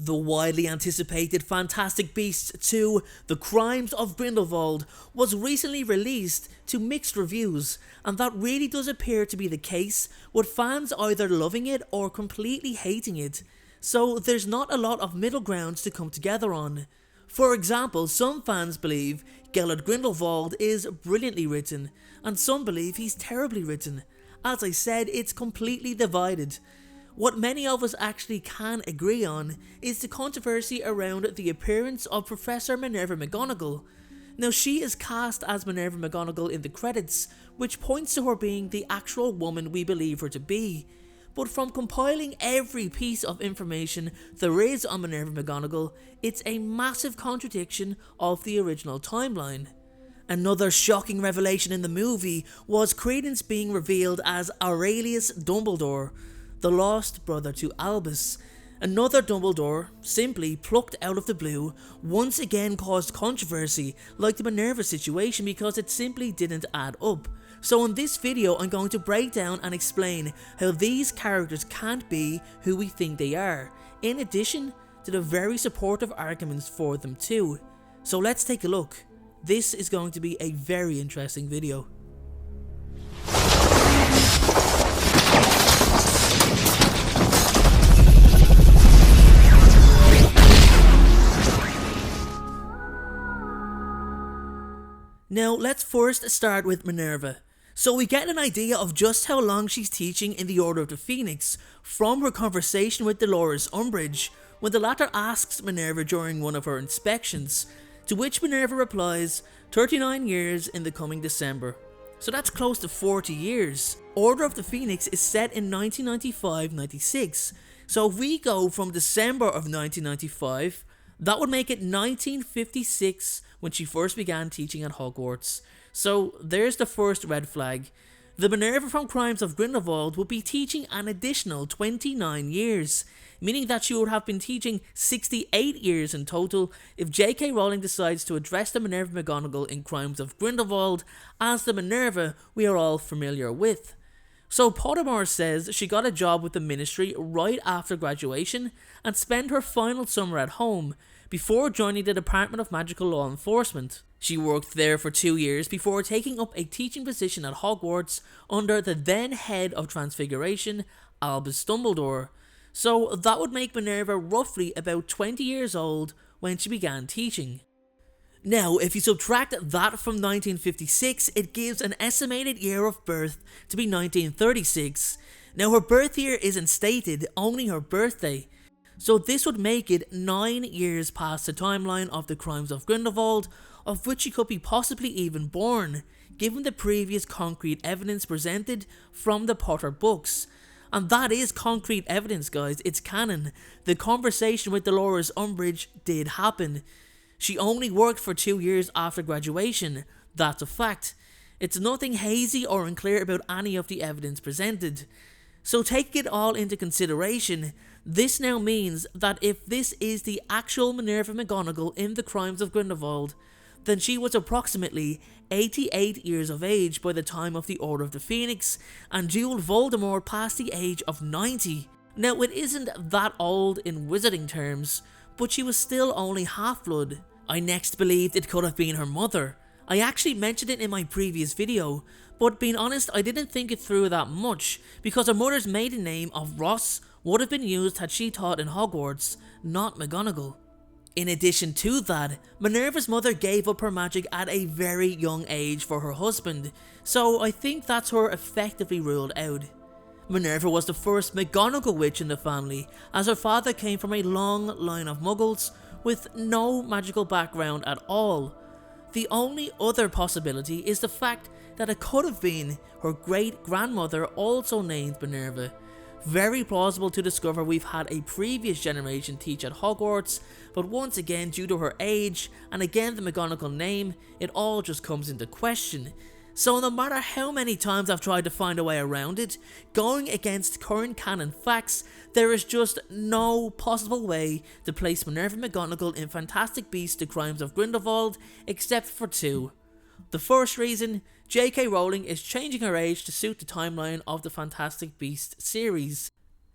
The widely anticipated Fantastic Beasts 2, The Crimes of Grindelwald, was recently released to mixed reviews, and that really does appear to be the case, with fans either loving it or completely hating it. So there's not a lot of middle grounds to come together on. For example, some fans believe Gellert Grindelwald is brilliantly written, and some believe he's terribly written. As I said, it's completely divided. What many of us actually can agree on is the controversy around the appearance of Professor Minerva McGonagall. Now, she is cast as Minerva McGonagall in the credits, which points to her being the actual woman we believe her to be. But from compiling every piece of information there is on Minerva McGonagall, it's a massive contradiction of the original timeline. Another shocking revelation in the movie was Credence being revealed as Aurelius Dumbledore, the lost brother to Albus. Another Dumbledore, simply plucked out of the blue, once again caused controversy like the Minerva situation because it simply didn't add up. So in this video I'm going to break down and explain how these characters can't be who we think they are, in addition to the very supportive arguments for them too. So let's take a look. This is going to be a very interesting video. Now let's first start with Minerva. So we get an idea of just how long she's teaching in the Order of the Phoenix from her conversation with Dolores Umbridge when the latter asks Minerva during one of her inspections, to which Minerva replies 39 years in the coming December. So that's close to 40 years. Order of the Phoenix is set in 1995-96, so if we go from December of 1995, that would make it 1956 when she first began teaching at Hogwarts. So there's the first red flag. The Minerva from Crimes of Grindelwald would be teaching an additional 29 years, meaning that she would have been teaching 68 years in total if J.K. Rowling decides to address the Minerva McGonagall in Crimes of Grindelwald as the Minerva we are all familiar with. So Pottermore says she got a job with the Ministry right after graduation and spent her final summer at home before joining the Department of Magical Law Enforcement. She worked there for 2 years before taking up a teaching position at Hogwarts under the then head of Transfiguration, Albus Dumbledore. So that would make Minerva roughly about 20 years old when she began teaching. Now, if you subtract that from 1956, it gives an estimated year of birth to be 1936. Now, her birth year isn't stated, only her birthday. So this would make it 9 years past the timeline of the Crimes of Grindelwald, of which she could be possibly even born, given the previous concrete evidence presented from the Potter books. And that is concrete evidence, guys, it's canon. The conversation with Dolores Umbridge did happen. She only worked for 2 years after graduation, that's a fact. It's nothing hazy or unclear about any of the evidence presented. So taking it all into consideration, this now means that if this is the actual Minerva McGonagall in the Crimes of Grindelwald, then she was approximately 88 years of age by the time of the Order of the Phoenix, and dueled Voldemort past the age of 90. Now, it isn't that old in wizarding terms, but she was still only half-blood. I next believed it could have been her mother. I actually mentioned it in my previous video, but being honest, I didn't think it through that much, because her mother's maiden name of Ross would have been used had she taught in Hogwarts, not McGonagall. In addition to that, Minerva's mother gave up her magic at a very young age for her husband, so I think that's her effectively ruled out. Minerva was the first McGonagall witch in the family, as her father came from a long line of muggles with no magical background at all. The only other possibility is the fact that it could have been her great-grandmother also named Minerva. Very plausible to discover we've had a previous generation teach at Hogwarts, but once again, due to her age, and again the McGonagall name, it all just comes into question. So no matter how many times I've tried to find a way around it, going against current canon facts, there is just no possible way to place Minerva McGonagall in Fantastic Beasts: The Crimes of Grindelwald, except for two. The first reason, J.K. Rowling is changing her age to suit the timeline of the Fantastic Beasts series.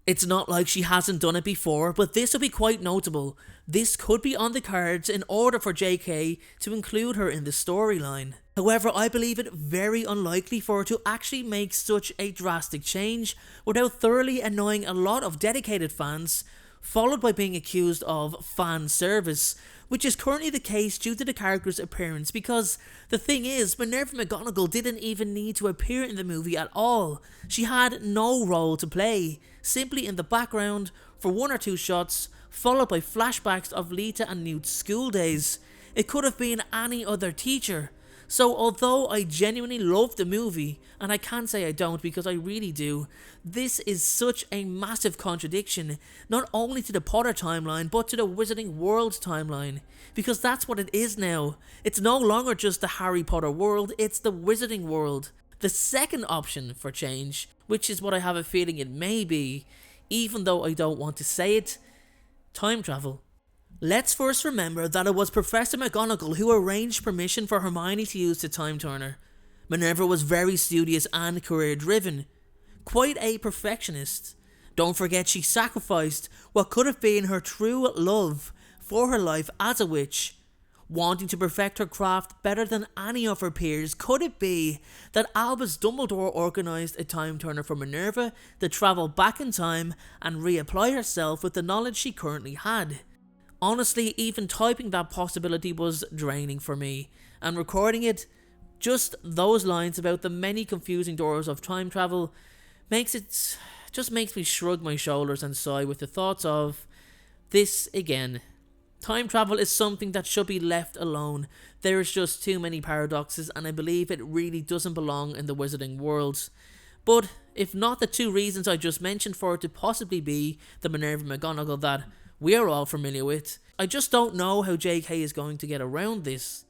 It's not like she hasn't done it before, but this will be quite notable. This could be on the cards in order for JK to include her in the storyline. However, I believe it very unlikely for her to actually make such a drastic change without thoroughly annoying a lot of dedicated fans, followed by being accused of fan service, which is currently the case due to the character's appearance, because the thing is, Minerva McGonagall didn't even need to appear in the movie at all. She had no role to play, simply in the background for 1 or 2 shots, followed by flashbacks of Lita and Newt's school days. It could have been any other teacher. So although I genuinely love the movie, and I can't say I don't because I really do, this is such a massive contradiction, not only to the Potter timeline, but to the Wizarding World timeline. Because that's what it is now. It's no longer just the Harry Potter world, it's the Wizarding World. The second option for change, which is what I have a feeling it may be, even though I don't want to say it, time travel. Let's first remember that it was Professor McGonagall who arranged permission for Hermione to use the Time Turner. Minerva was very studious and career driven, quite a perfectionist. Don't forget she sacrificed what could have been her true love for her life as a witch. Wanting to perfect her craft better than any of her peers, could it be that Albus Dumbledore organised a Time Turner for Minerva to travel back in time and reapply herself with the knowledge she currently had? Honestly, even typing that possibility was draining for me, and recording it, just those lines about the many confusing doors of time travel, makes me shrug my shoulders and sigh with the thoughts of, this again. Time travel is something that should be left alone. There is just too many paradoxes, and I believe it really doesn't belong in the Wizarding World. But if not the 2 reasons I just mentioned for it to possibly be the Minerva McGonagall that we're all familiar with, I just don't know how JK is going to get around this.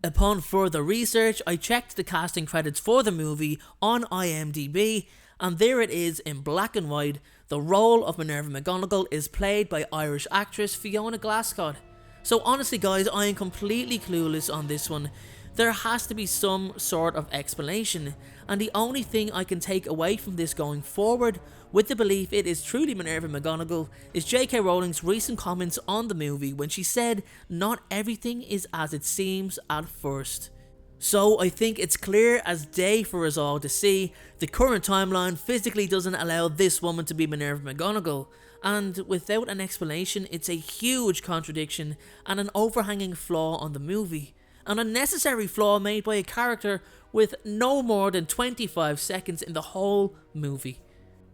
Upon further research, I checked the casting credits for the movie on IMDb, and there it is in black and white. The role of Minerva McGonagall is played by Irish actress Fiona Glascott. So honestly guys, I am completely clueless on this one. There has to be some sort of explanation, and the only thing I can take away from this going forward, with the belief it is truly Minerva McGonagall, is J.K. Rowling's recent comments on the movie when she said not everything is as it seems at first. So I think it's clear as day for us all to see, the current timeline physically doesn't allow this woman to be Minerva McGonagall, and without an explanation it's a huge contradiction and an overhanging flaw on the movie. An unnecessary flaw made by a character with no more than 25 seconds in the whole movie.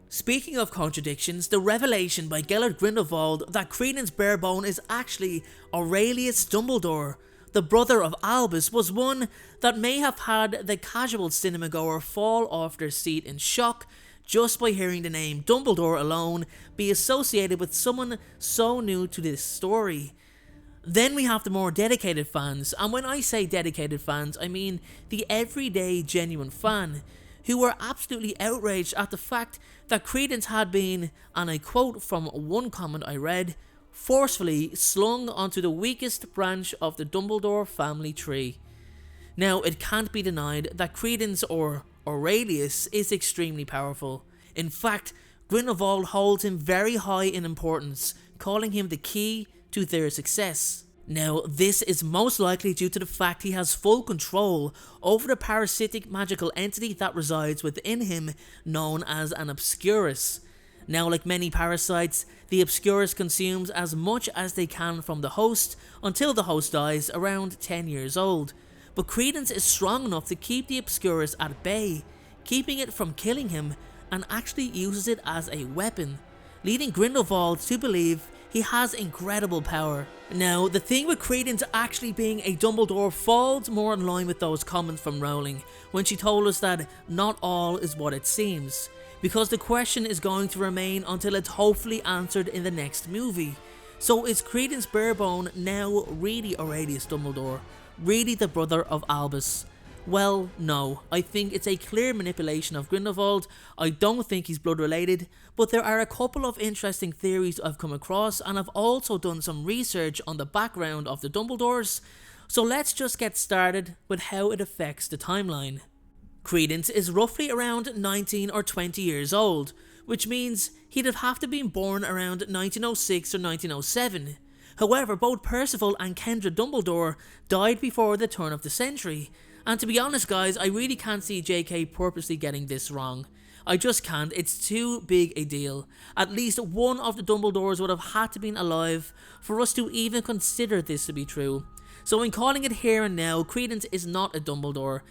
Speaking of contradictions, the revelation by Gellert Grindelwald that Credence Barebone is actually Aurelius Dumbledore, the brother of Albus, was one that may have had the casual cinemagoer fall off their seat in shock just by hearing the name Dumbledore alone be associated with someone so new to this story. Then we have the more dedicated fans, and when I say dedicated fans, I mean the everyday genuine fan, who were absolutely outraged at the fact that Credence had been, and I quote from one comment I read, forcefully slung onto the weakest branch of the Dumbledore family tree. Now, it can't be denied that Credence, or Aurelius, is extremely powerful. In fact, Grindelwald holds him very high in importance, calling him the key to their success. Now, this is most likely due to the fact he has full control over the parasitic magical entity that resides within him, known as an Obscurus. Now, like many parasites, the Obscurus consumes as much as they can from the host until the host dies around 10 years old. But Credence is strong enough to keep the Obscurus at bay, keeping it from killing him, and actually uses it as a weapon, leading Grindelwald to believe he has incredible power. Now, the thing with Credence actually being a Dumbledore falls more in line with those comments from Rowling when she told us that not all is what it seems, because the question is going to remain until it's hopefully answered in the next movie. So is Credence Barebone now really Aurelius Dumbledore? Really the brother of Albus? Well, no. I think it's a clear manipulation of Grindelwald. I don't think he's blood related, but there are a couple of interesting theories I've come across, and I've also done some research on the background of the Dumbledores. So let's just get started with how it affects the timeline. Credence is roughly around 19 or 20 years old, which means he'd have to been born around 1906 or 1907. However, both Percival and Kendra Dumbledore died before the turn of the century, and to be honest guys, I really can't see JK purposely getting this wrong. I just can't, it's too big a deal. At least one of the Dumbledores would have had to been alive for us to even consider this to be true. So in calling it here and now, Credence is not a Dumbledore.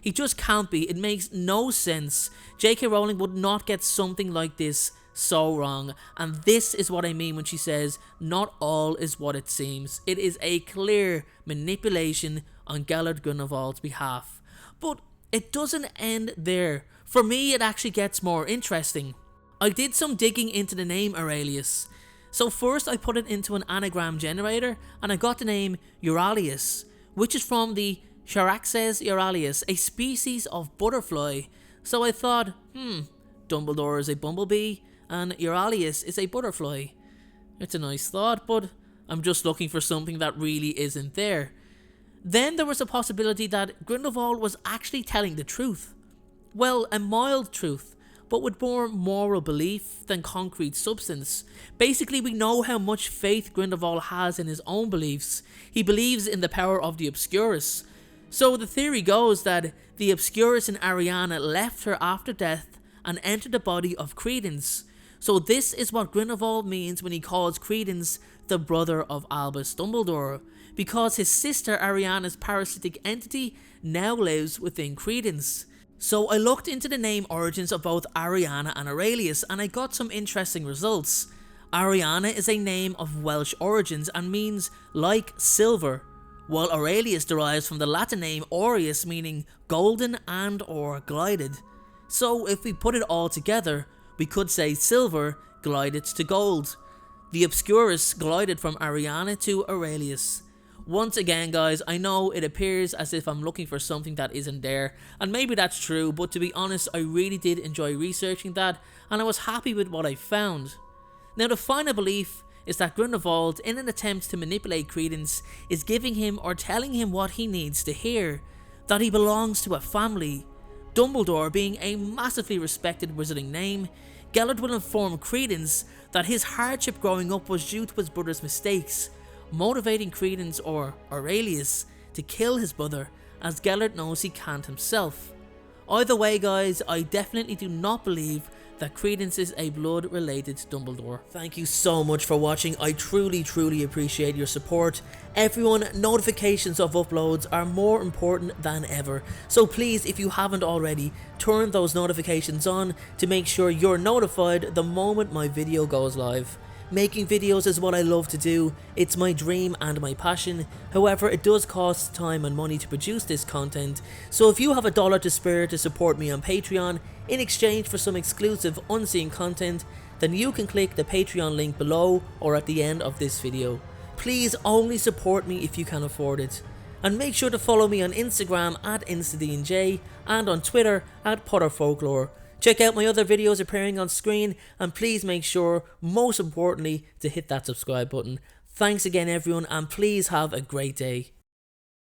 He just can't be, it makes no sense. JK Rowling would not get something like this so wrong, and this is what I mean when she says, not all is what it seems. It is a clear manipulation on Gellert Grindelwald's behalf. But it doesn't end there. For me, it actually gets more interesting. I did some digging into the name Aurelius. So first I put it into an anagram generator and I got the name Euralius, which is from the Charaxes Euralius, a species of butterfly. So I thought, Dumbledore is a bumblebee and Euralius is a butterfly. It's a nice thought, but I'm just looking for something that really isn't there. Then there was a possibility that Grindelwald was actually telling the truth. Well, a mild truth, but with more moral belief than concrete substance. Basically, we know how much faith Grindelwald has in his own beliefs. He believes in the power of the Obscurus. So the theory goes that the Obscurus in Ariana left her after death and entered the body of Credence. So this is what Grindelwald means when he calls Credence the brother of Albus Dumbledore, because his sister Ariana's parasitic entity now lives within Credence. So I looked into the name origins of both Ariana and Aurelius and I got some interesting results. Ariana is a name of Welsh origins and means like silver, while Aurelius derives from the Latin name aureus, meaning golden and or glided. So if we put it all together, we could say silver glided to gold. The Obscurus glided from Ariana to Aurelius. Once again guys, I know it appears as if I'm looking for something that isn't there, and maybe that's true, but to be honest, I really did enjoy researching that, and I was happy with what I found. Now the final belief is that Grindelwald, in an attempt to manipulate Credence, is giving him or telling him what he needs to hear, that he belongs to a family. Dumbledore being a massively respected wizarding name, Gellert will inform Credence that his hardship growing up was due to his brother's mistakes, motivating Credence or Aurelius to kill his brother, as Gellert knows he can't himself. Either way guys, I definitely do not believe that Credence is a blood related Dumbledore. Thank you so much for watching, I truly appreciate your support. Everyone, notifications of uploads are more important than ever, so please, if you haven't already, turn those notifications on to make sure you're notified the moment my video goes live. Making videos is what I love to do, it's my dream and my passion. However, it does cost time and money to produce this content, so if you have $1 to spare to support me on Patreon in exchange for some exclusive unseen content, then you can click the Patreon link below or at the end of this video. Please only support me if you can afford it. And make sure to follow me on Instagram at InstaDNJ and on Twitter at PotterFolklore. Check out my other videos appearing on screen, and please make sure, most importantly, to hit that subscribe button. Thanks again everyone, and please have a great day.